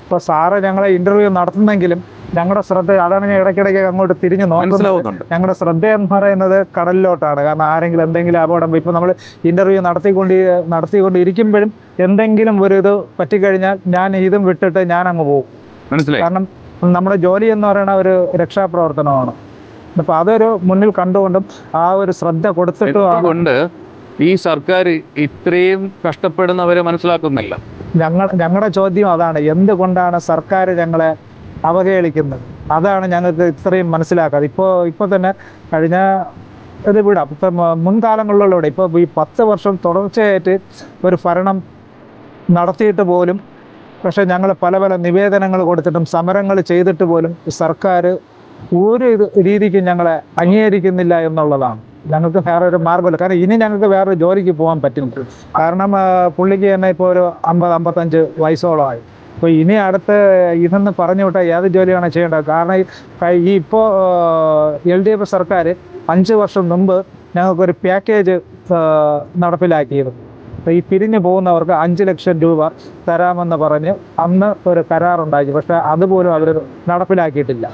ഇപ്പോൾ സാറ് ഞങ്ങളെ ഇൻ്റർവ്യൂ നടത്തുന്നെങ്കിലും ഞങ്ങളുടെ ശ്രദ്ധ അതാണ് ഞാൻ ഇടയ്ക്കിടയ്ക്ക് അങ്ങോട്ട് തിരിഞ്ഞ് നോക്കുന്നത്. ഞങ്ങളുടെ ശ്രദ്ധ എന്ന് പറയുന്നത് കടലിലോട്ടാണ്. കാരണം ആരെങ്കിലും എന്തെങ്കിലും അപകടം, ഇപ്പോൾ നമ്മൾ ഇൻ്റർവ്യൂ നടത്തിക്കൊണ്ടിരിക്കുമ്പോഴും എന്തെങ്കിലും ഒരു ഇത് പറ്റിക്കഴിഞ്ഞാൽ ഞാൻ ഇതും വിട്ടിട്ട് ഞാൻ അങ്ങ് പോകും. കാരണം നമ്മുടെ ജോലി എന്ന് പറയുന്ന ഒരു രക്ഷാപ്രവർത്തനമാണ്. അപ്പോൾ അതൊരു മുന്നിൽ കണ്ടുകൊണ്ടും ആ ഒരു ശ്രദ്ധ കൊടുത്തിട്ടും ഈ സർക്കാർ ഇത്രയും കഷ്ടപ്പെടുന്നവരെ മനസ്സിലാക്കുന്നില്ല. ഞങ്ങളുടെ ചോദ്യം അതാണ്, എന്തുകൊണ്ടാണ് സർക്കാർ ഞങ്ങളെ അവഹേളിക്കുന്നത്? അതാണ് ഞങ്ങൾക്ക് ഇത്രയും മനസ്സിലാക്കാതെ. ഇപ്പോൾ തന്നെ കഴിഞ്ഞ ഇത് വിടാം, ഇപ്പം മുൻകാലങ്ങളിലൂടെ ഇപ്പോൾ ഈ 10 വർഷം തുടർച്ചയായിട്ട് ഒരു ഭരണം നടത്തിയിട്ട് പോലും, പക്ഷേ ഞങ്ങൾ പല നിവേദനങ്ങൾ കൊടുത്തിട്ടും സമരങ്ങൾ ചെയ്തിട്ട് പോലും സർക്കാർ ഒരു രീതിക്കും ഞങ്ങളെ അംഗീകരിക്കുന്നില്ല എന്നുള്ളതാണ്. ഞങ്ങൾക്ക് വേറെ ഒരു മാർഗ്ഗമില്ല. കാരണം ഇനി ഞങ്ങൾക്ക് വേറൊരു ജോലിക്ക് പോകാൻ പറ്റും. കാരണം പുള്ളിക്ക് തന്നെ ഇപ്പോൾ ഒരു 50-55 വയസ്സോളമായി. അപ്പോൾ ഇനി അടുത്ത് ഇതെന്ന് പറഞ്ഞു വിട്ടാൽ ഏത് ജോലിയാണ് ചെയ്യേണ്ടത്? കാരണം ഇപ്പോൾ LDF സർക്കാർ 5 വർഷം മുമ്പ് ഞങ്ങൾക്കൊരു പാക്കേജ് നടപ്പിലാക്കിയിരുന്നു. അപ്പോൾ ഈ പിരിഞ്ഞു പോകുന്നവർക്ക് 5 ലക്ഷം രൂപ തരാമെന്ന് പറഞ്ഞ് അന്ന് ഒരു കരാറുണ്ടാക്കി. പക്ഷേ അതുപോലും അവർ നടപ്പിലാക്കിയിട്ടില്ല.